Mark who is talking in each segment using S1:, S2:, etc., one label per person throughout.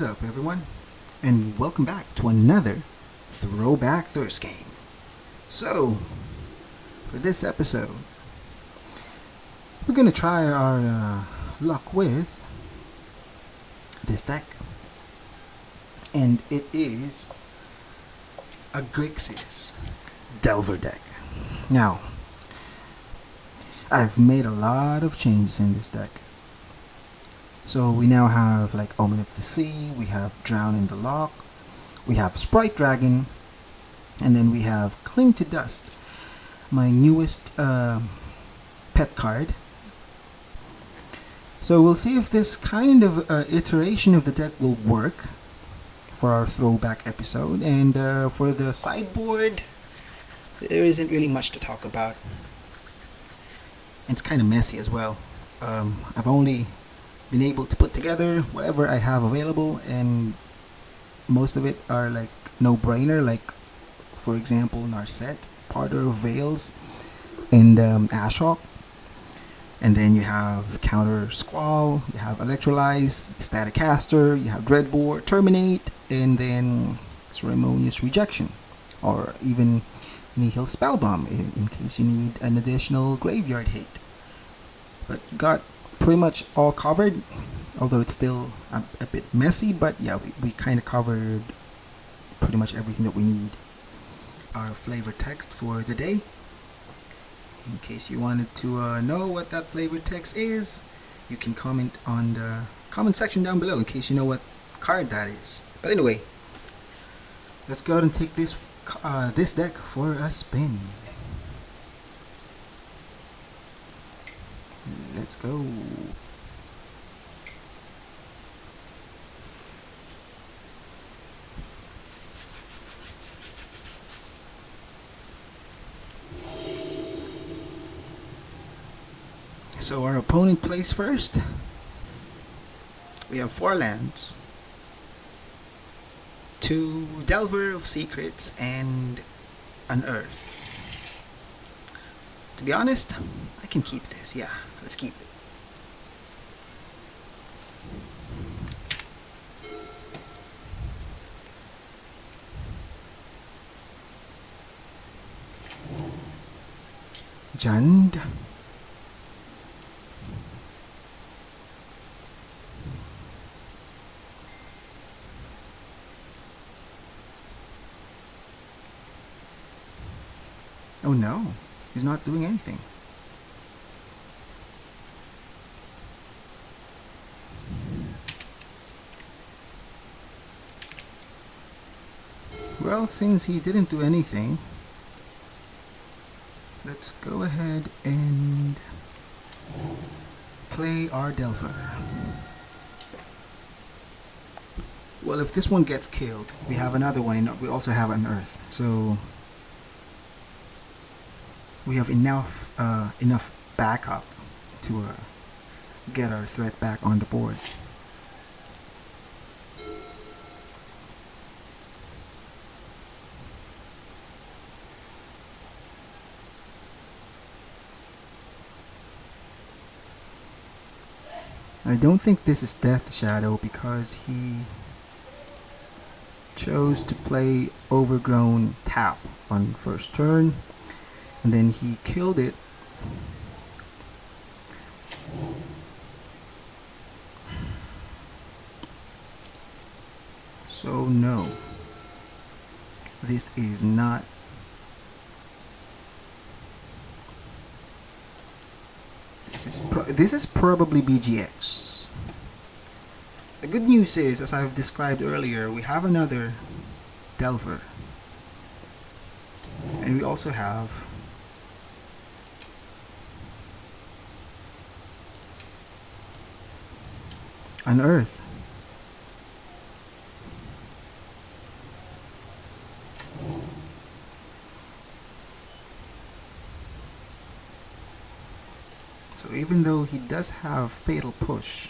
S1: is up, everyone? And welcome back to another Throwback Thirst game. So, for this episode, we're gonna try our luck with this deck. And it is a Grixis Delver deck. Now, I've made a lot of changes in this deck. So we now have like Omen of the Sea, we have Drown in the Loch, we have Sprite Dragon, and then we have Cling to Dust, my newest pet card. So we'll see if this kind of iteration of the deck will work for our throwback episode. And for the sideboard, there isn't really much to talk about. It's kind of messy as well. I've only been able to put together whatever I have available, and most of it are like no-brainer, like for example Narset, Parter of Veils, and Ashok. And then you have Counter Squall, you have Electrolyze, Static Caster, you have Dreadbore, Terminate, and then Ceremonious Rejection, or even Nihil Spellbomb in case you need an additional graveyard hit. But you got pretty much all covered, although it's still a bit messy, but yeah, we kind of covered pretty much everything that we need. Our flavor text for the day, in case you wanted to know what that flavor text is, you can comment on the comment section down below in case you know what card that is. But anyway, let's go ahead and take this deck for a spin. Let's go. So our opponent plays first. We have 4 lands, 2 Delver of Secrets, and an Earth. To be honest, I can keep this. Yeah, let's keep it. Jund. Oh no, he's not doing anything. Well, since he didn't do anything, let's go ahead and play our Delver. Well, if this one gets killed, we have another one, and we also have an Earth. So we have enough backup to get our threat back on the board. I don't think this is Death Shadow because he chose to play Overgrown Tap on first turn, and then he killed it. So no, this is not. This is probably BGX. The good news is, as I've described earlier, we have another Delver, and we also have an Earth. So even though he does have Fatal Push,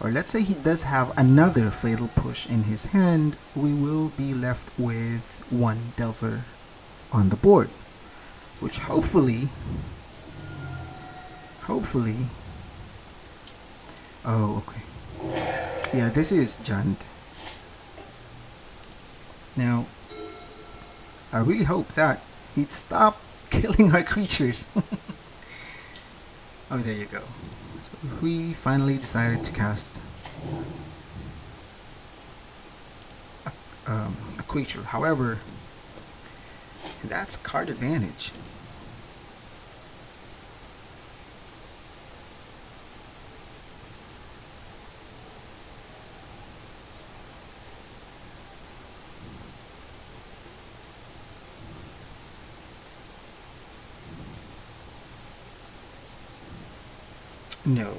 S1: or let's say he does have another Fatal Push in his hand, we will be left with 1 Delver on the board, which hopefully Oh, okay. Yeah, this is Jund. Now, I really hope that he'd stop killing our creatures. Oh, there you go. So we finally decided to cast a creature. However, that's card advantage. No.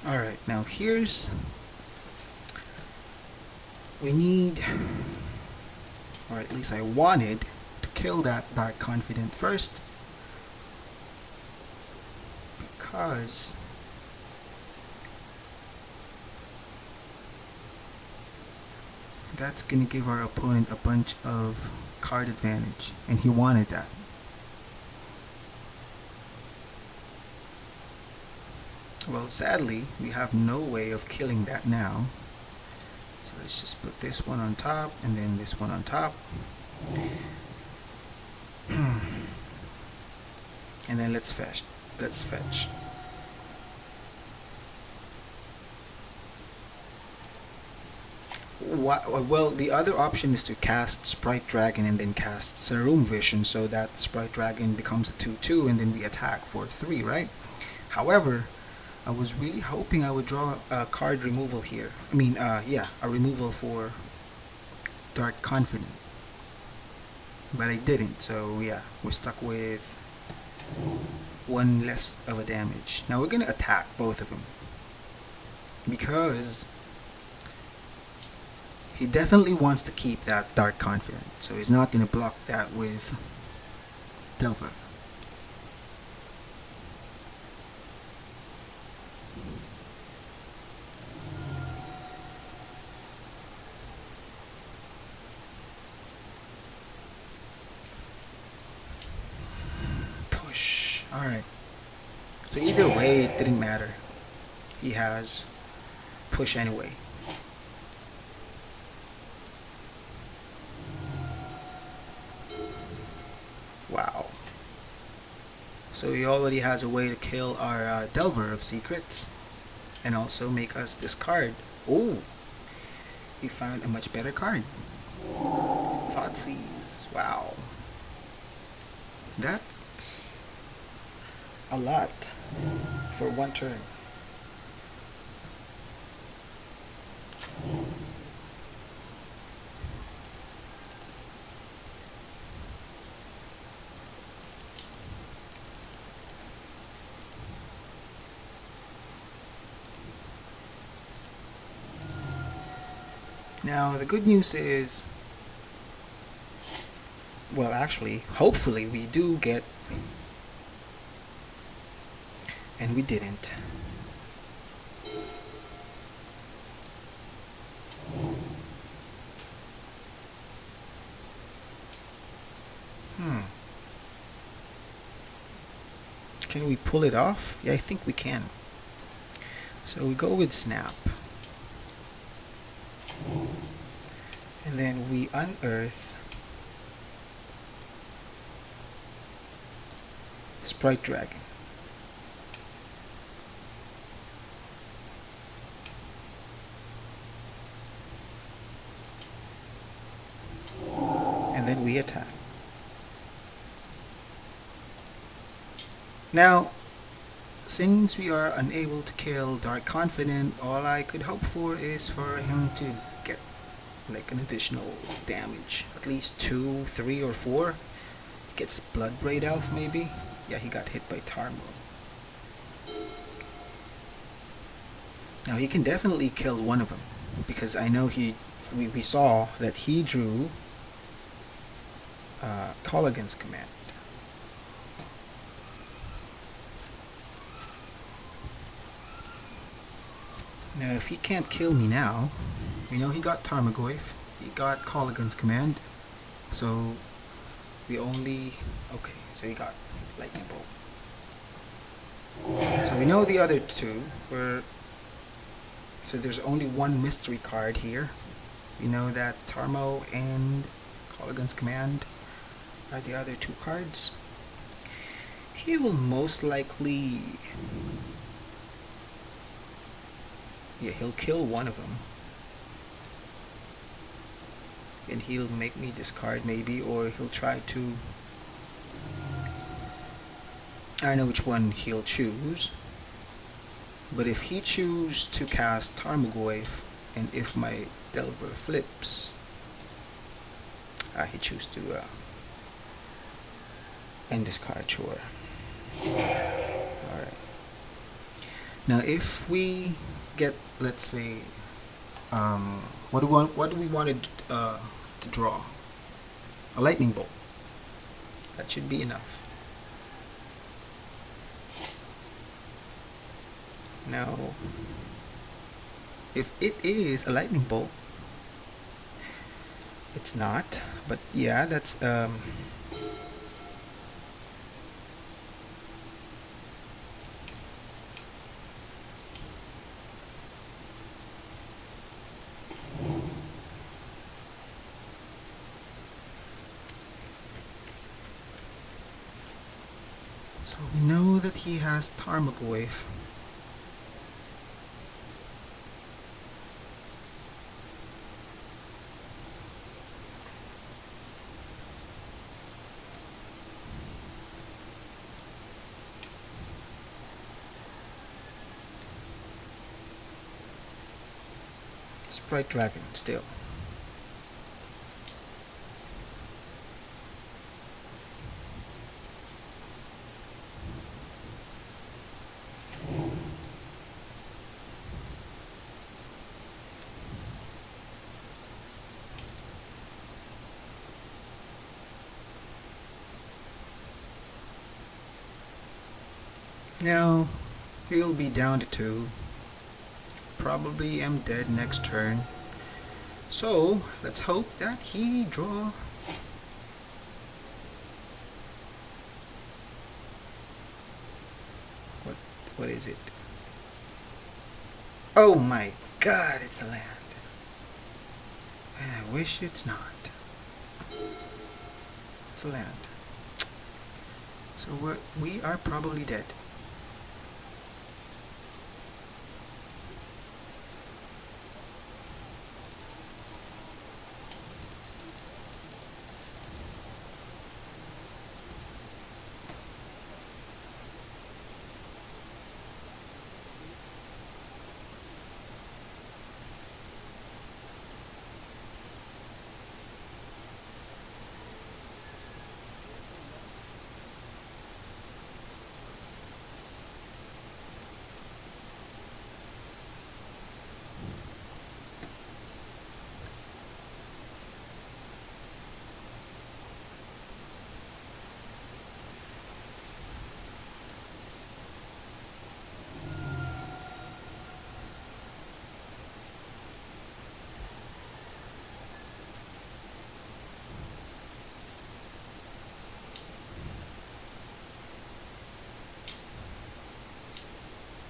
S1: Alright, now here's... We need... Or at least I wanted to kill that Dark Confident first. Because... that's gonna give our opponent a bunch of card advantage. And he wanted that. Well, sadly, we have no way of killing that now. So let's just put this one on top, and then this one on top. And then let's fetch. Let's fetch. Well, the other option is to cast Sprite Dragon and then cast Serum Vision, so that Sprite Dragon becomes a 2/2 and then we attack for 3, right? However, I was really hoping I would draw a card removal here. I mean, yeah, a removal for Dark Confident. But I didn't, so yeah, we're stuck with one less of a damage. Now we're gonna attack both of them. Because he definitely wants to keep that Dark Confident, so he's not gonna block that with Delver. Alright. So either way, it didn't matter. He has push anyway. Wow. So he already has a way to kill our Delver of Secrets. And also make us discard. Oh! He found a much better card. Thoughtseize. Wow. That's a lot for one turn. Now the good news is, well, actually, hopefully we do get, and we didn't. Can we pull it off? Yeah, I think we can. So we go with Snap. And then we unearth Sprite Dragon. And then we attack. Now, since we are unable to kill Dark Confident, all I could hope for is for him to get like an additional damage. At least 2, 3, or 4. He gets Bloodbraid Elf maybe? Yeah, he got hit by Tarmo. Now he can definitely kill one of them, because I know we saw that he drew Colligan's Command. Now, if he can't kill me now, we know he got Tarmogoyf, he got Call Against Command, so we only... okay, so he got Lightning Bolt. So we know the other two were... so there's only one mystery card here. We know that Tarmo and Call Against Command are the other two cards. He will most likely... yeah, he'll kill one of them. And he'll make me discard maybe, or he'll try to... I don't know which one he'll choose. But if he chooses to cast Tarmogoyf, and if my Delver flips, he chooses to end this card, sure. Alright. Now if we get, let's say, what do we want to draw? A Lightning Bolt. That should be enough. Now, if it is a Lightning Bolt, it's not, but yeah, that's so we know that he has Tarmogoyf. Sprite Dragon still. Now he'll be down to 2. Probably am dead next turn. So let's hope that he draw. What is it? Oh my god, it's a land. And I wish it's not. It's a land. So we are probably dead.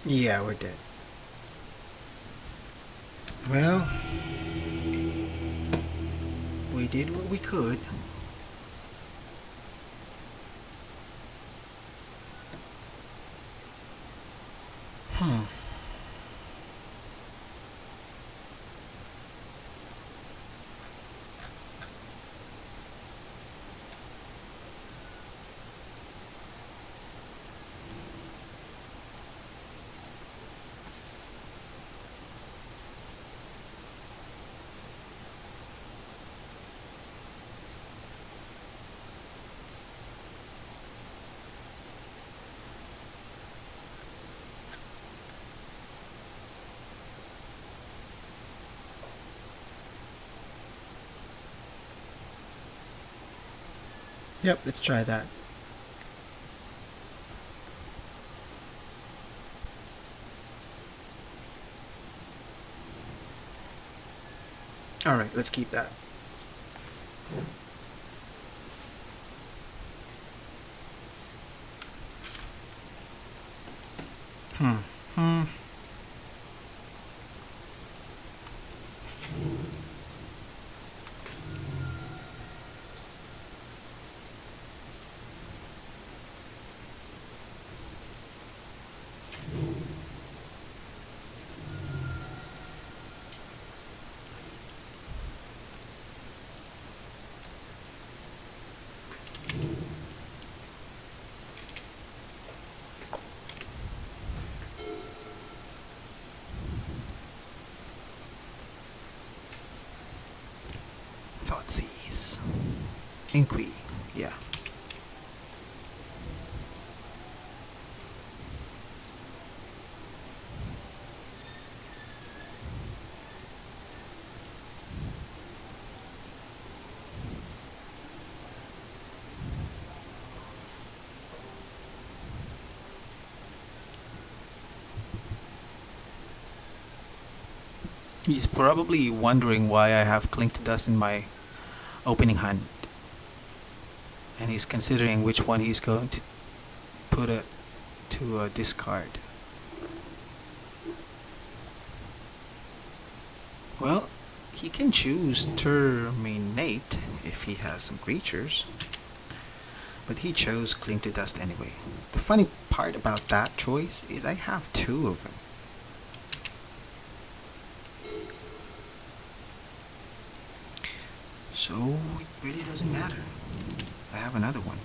S1: Yeah, we're dead. Well, we did what we could. Yep, let's try that. Alright, let's keep that. Hmm. Thoughtseize. Inqui. Yeah. He's probably wondering why I have Clink to Dust in my opening hand. And he's considering which one he's going to put it to a discard. Well, he can choose Terminate if he has some creatures. But he chose Cling to Dust anyway. The funny part about that choice is I have two of them. So it really doesn't matter. I have another one.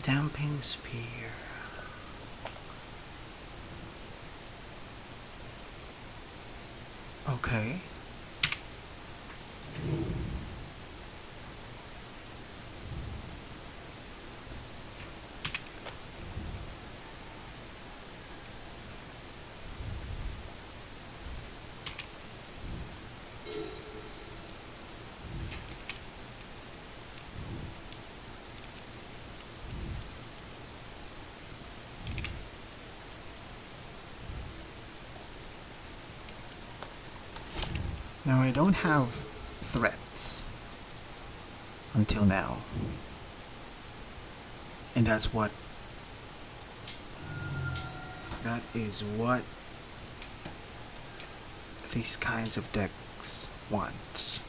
S1: Damping Spear. Okay. Now I don't have threats until now. And that is what these kinds of decks want.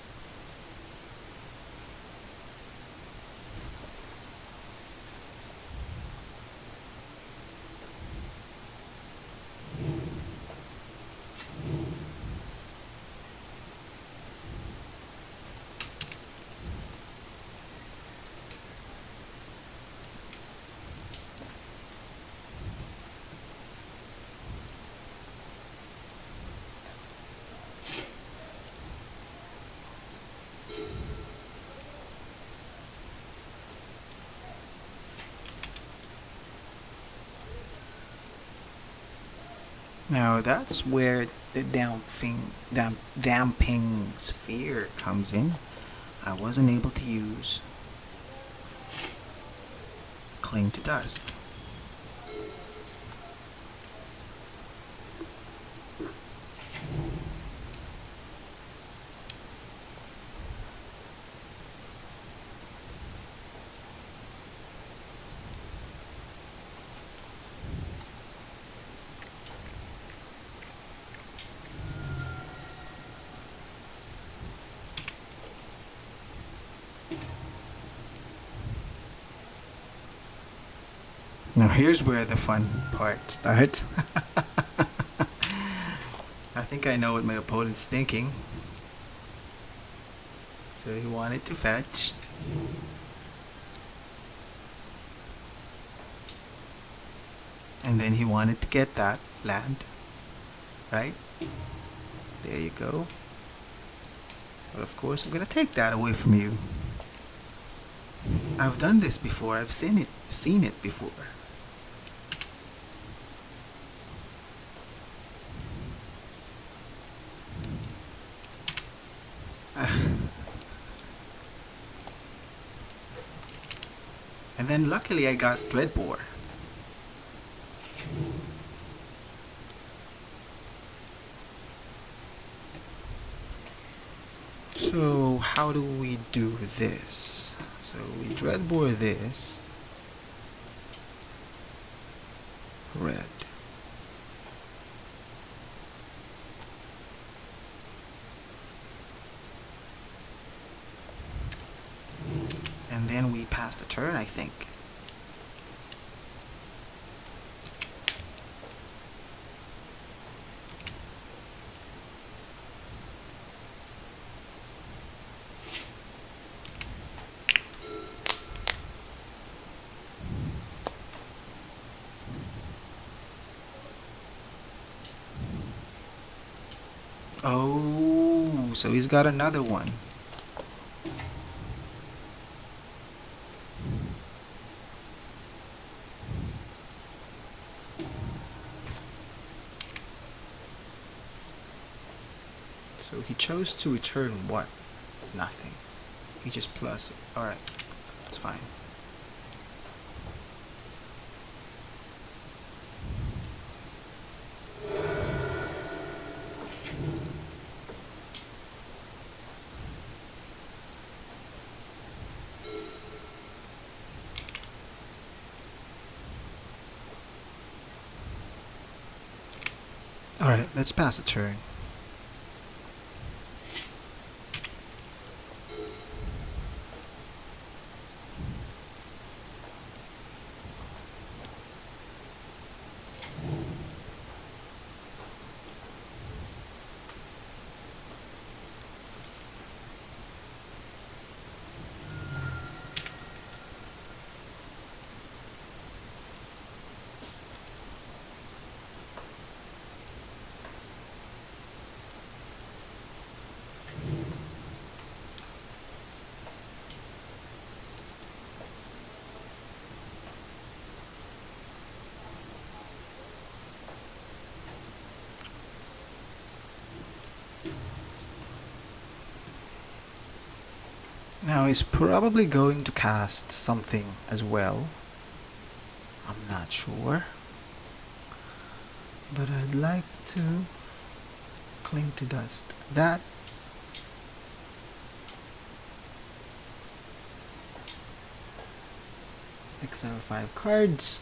S1: Now that's where the damping sphere comes in. I wasn't able to use Cling to Dust. Now here's where the fun part starts. I think I know what my opponent's thinking. So he wanted to fetch. And then he wanted to get that land. Right? There you go. But of course I'm gonna take that away from you. I've done this before. I've seen it before. And then luckily I got Dreadbore. So how do we do this? So we Dreadbore this. Red. And then we pass the turn, I think. Oh, so he's got another one. So he chose to return what? Nothing. He just plus it. Alright, that's fine. Alright, let's pass the turn. Now he's probably going to cast something as well. I'm not sure. But I'd like to cling to dust. That exile 5 cards.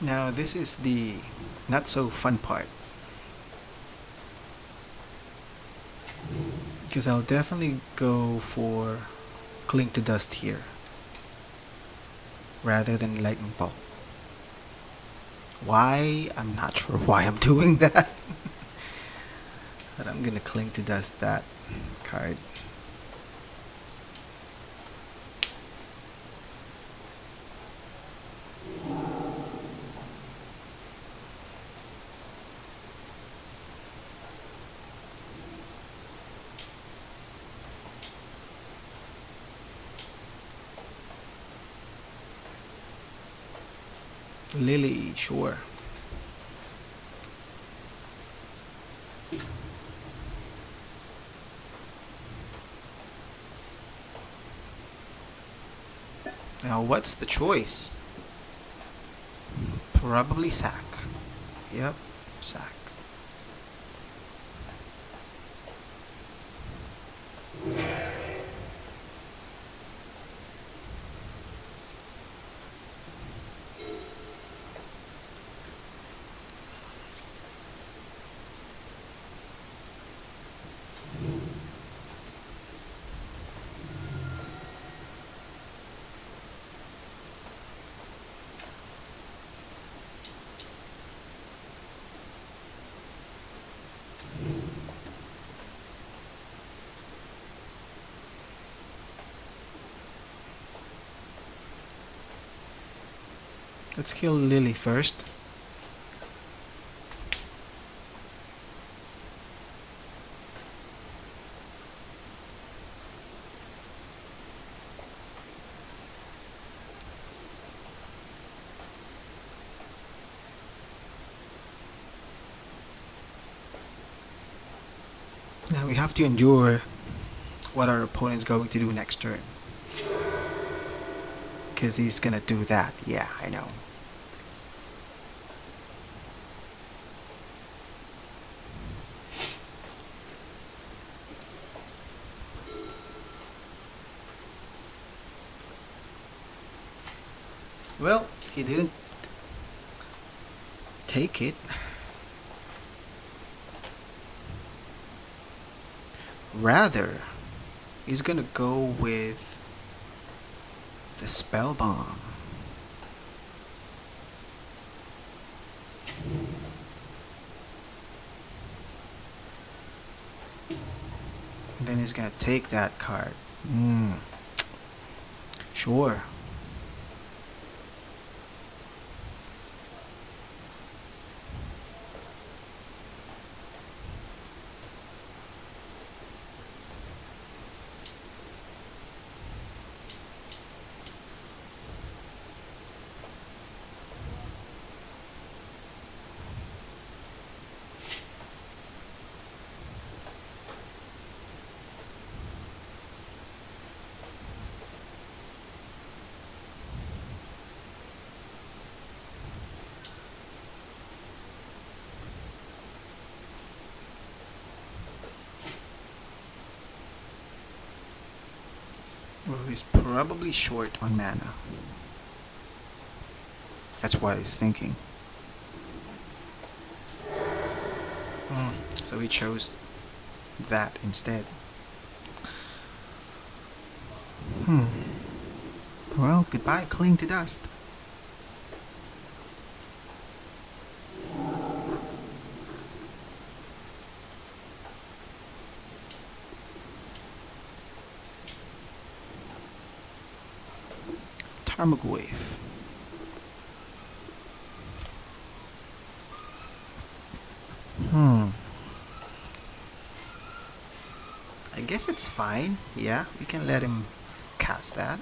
S1: Now this is the not so fun part, because I'll definitely go for Cling to Dust here rather than Lightning Bolt. Why? I'm not sure why I'm doing that. But I'm gonna Cling to Dust that card. Lily, sure. Now what's the choice? Probably sack. Yep, sack. Let's kill Lily first. Now we have to endure what our opponent's going to do next turn. Because he's gonna do that. Yeah, I know. Well, he didn't take it. Rather, he's gonna go with the Spell Bomb. And then he's gonna take that card. Sure. Well, he's probably short on mana. That's what he's thinking. So he chose that instead. Well, goodbye, Cling to Dust. Tarmogoyf Wave. I guess it's fine. Yeah, we can let him cast that.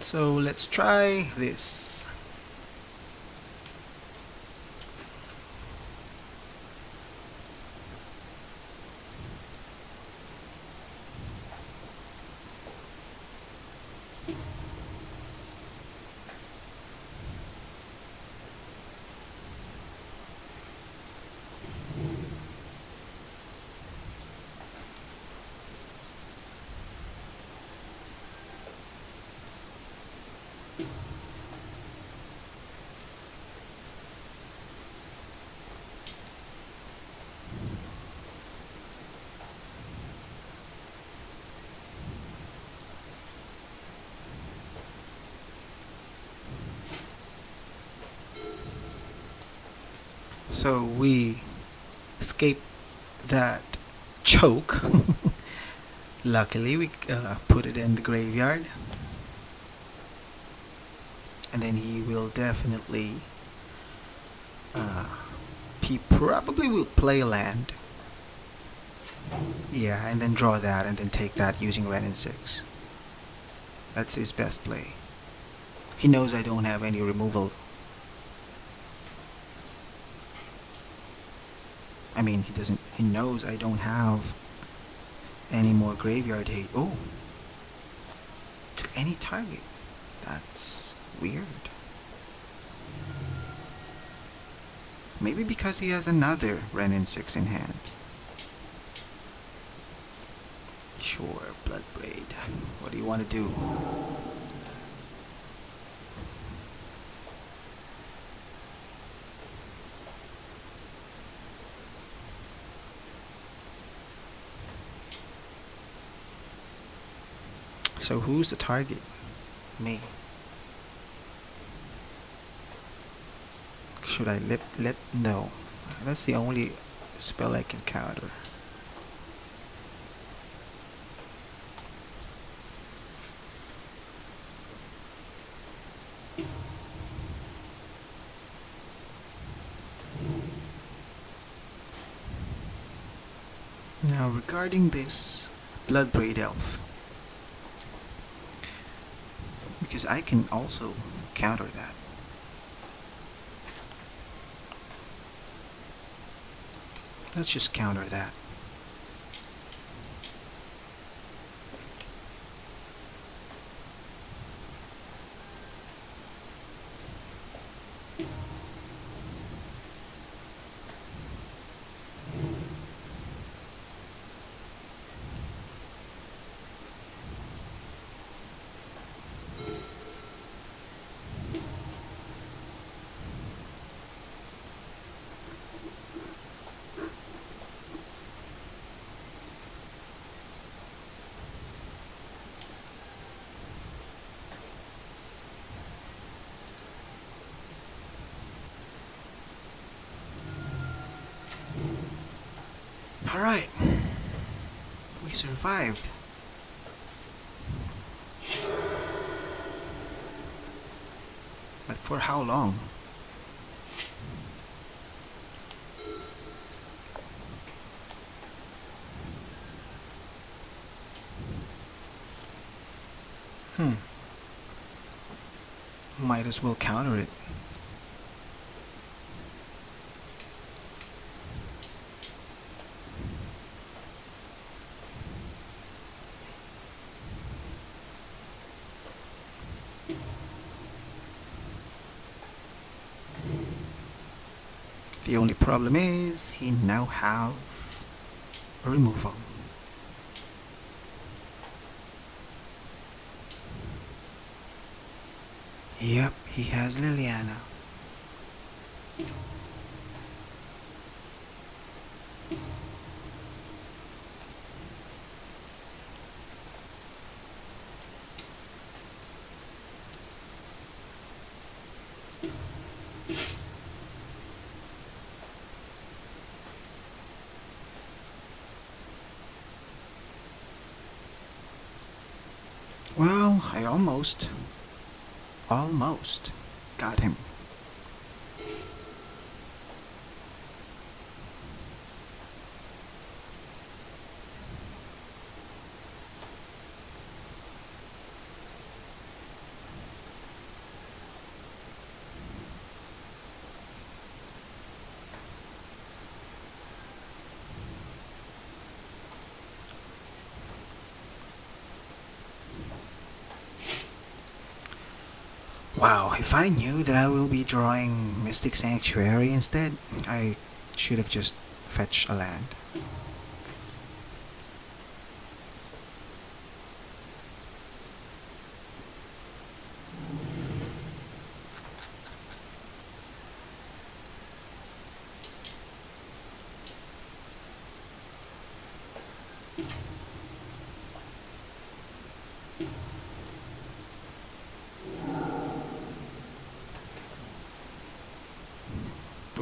S1: So let's try this. So we escaped that choke. Luckily, we put it in the graveyard. And then he will definitely... he probably will play a land. Yeah, and then draw that, and then take that using red and 6. That's his best play. He knows I don't have any removal. I mean, he knows I don't have any more graveyard hate. Oh! To any target. That's weird. Maybe because he has another Ren and 6 in hand. Sure, Bloodbraid. What do you want to do? So who's the target? Me. Should I let no? That's the only spell I can counter. Now regarding this Bloodbraid Elf, because I can also counter that. Let's just counter that. Alright, we survived. But for how long? Might as well counter it. The only problem is he now have a removal. Yep, he has Liliana. Well, I almost got him. Wow, if I knew that I will be drawing Mystic Sanctuary instead, I should have just fetched a land.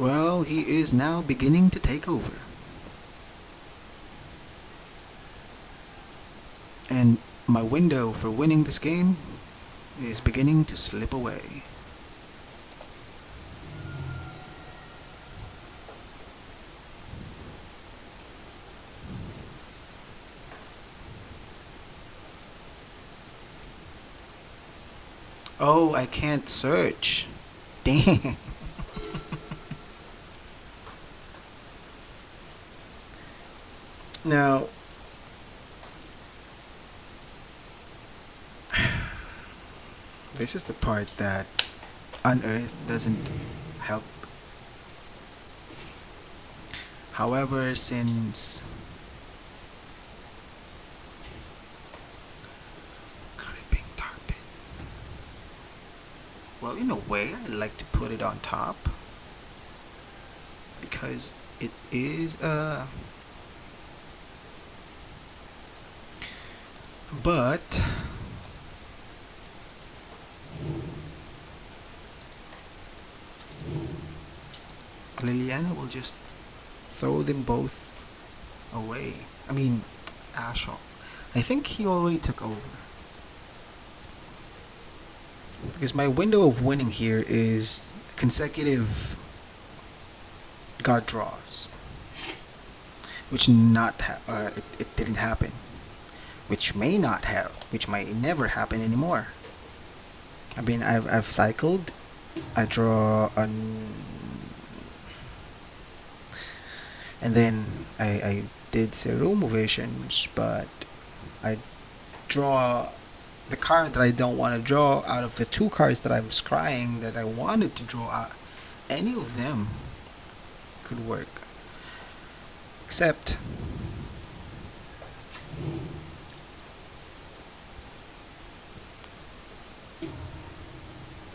S1: Well, he is now beginning to take over. And my window for winning this game is beginning to slip away. Oh, I can't search. Damn. Now, this is the part that Unearth doesn't help. However, since creeping target, well, in a way, I like to put it on top because it is a. But Liliana will just throw them both away. I mean, Ashok. I think he already took over. Because my window of winning here is consecutive god draws. Which it didn't happen. Which may not have, which might never happen anymore. I mean, I've cycled. I draw an, and then I did zero movations, but I draw the card that I don't want to draw out of the two cards that I was scrying that I wanted to draw out. Any of them could work, except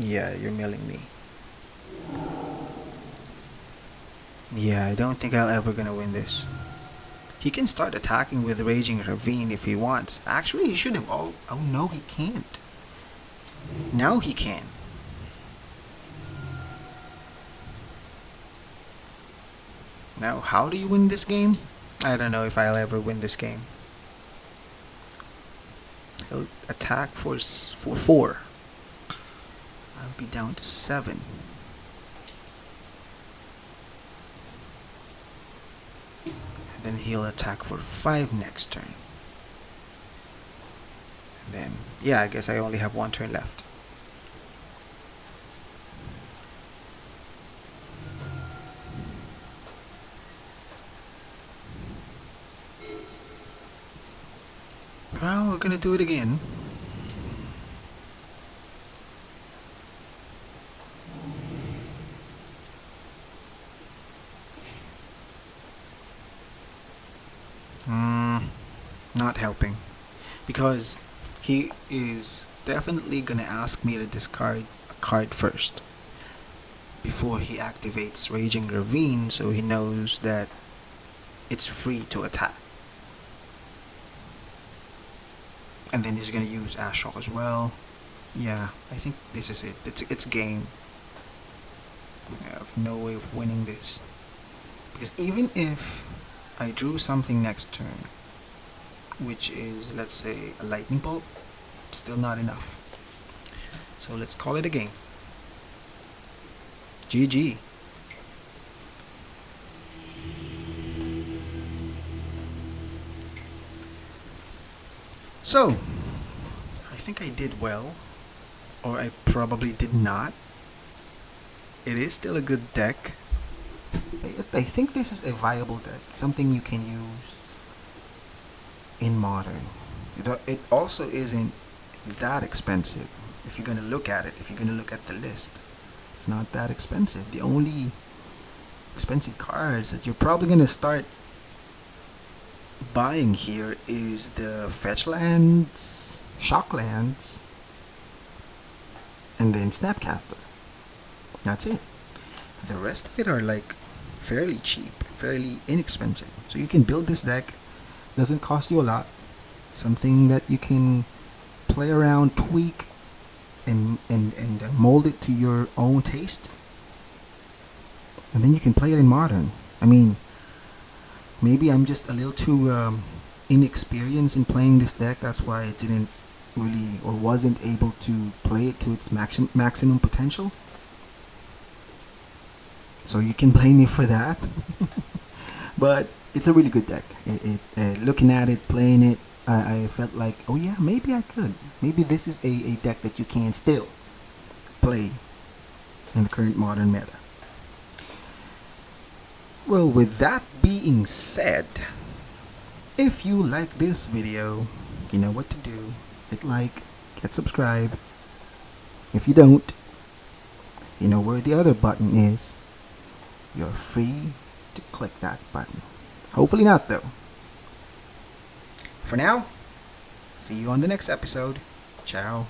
S1: yeah, you're milling me. Yeah, I don't think I'll ever gonna win this. He can start attacking with Raging Ravine if he wants. Actually, he should have. Oh no, he can't. Now he can. Now, how do you win this game? I don't know if I'll ever win this game. He'll attack for 4. I'll be down to 7. And then he'll attack for 5 next turn. And then, yeah, I guess I only have 1 turn left. Well, we're gonna do it again. Not helping. Because he is definitely gonna ask me to discard a card first before he activates Raging Ravine, so he knows that it's free to attack. And then he's gonna use Ashok as well. Yeah, I think this is it. It's game. I have no way of winning this. Because even if I drew something next turn, which is, let's say, a lightning bolt, still not enough. So let's call it a game. GG. So, I think I did well, or I probably did not. It is still a good deck. I think this is a viable deck, something you can use in Modern. It also isn't that expensive if you're going to look at it, if you're going to look at the list. It's not that expensive. The only expensive cards that you're probably going to start buying here is the fetch lands, shock lands, and then Snapcaster. That's it. The rest of it are like fairly cheap, fairly inexpensive. So you can build this deck. Doesn't cost you a lot. Something that you can play around, tweak, and mold it to your own taste. and then you can play it in modern. I mean, maybe I'm just a little too inexperienced in playing this deck. That's why I didn't really or wasn't able to play it to its maximum potential. So you can blame me for that. But it's a really good deck. Looking at it, playing it, I felt like, oh yeah, maybe I could. Maybe this is a deck that you can still play in the current modern meta. Well, with that being said, if you like this video, you know what to do. Hit like, hit subscribe. If you don't, you know where the other button is. You're free to click that button. Hopefully not, though. For now, see you on the next episode. Ciao.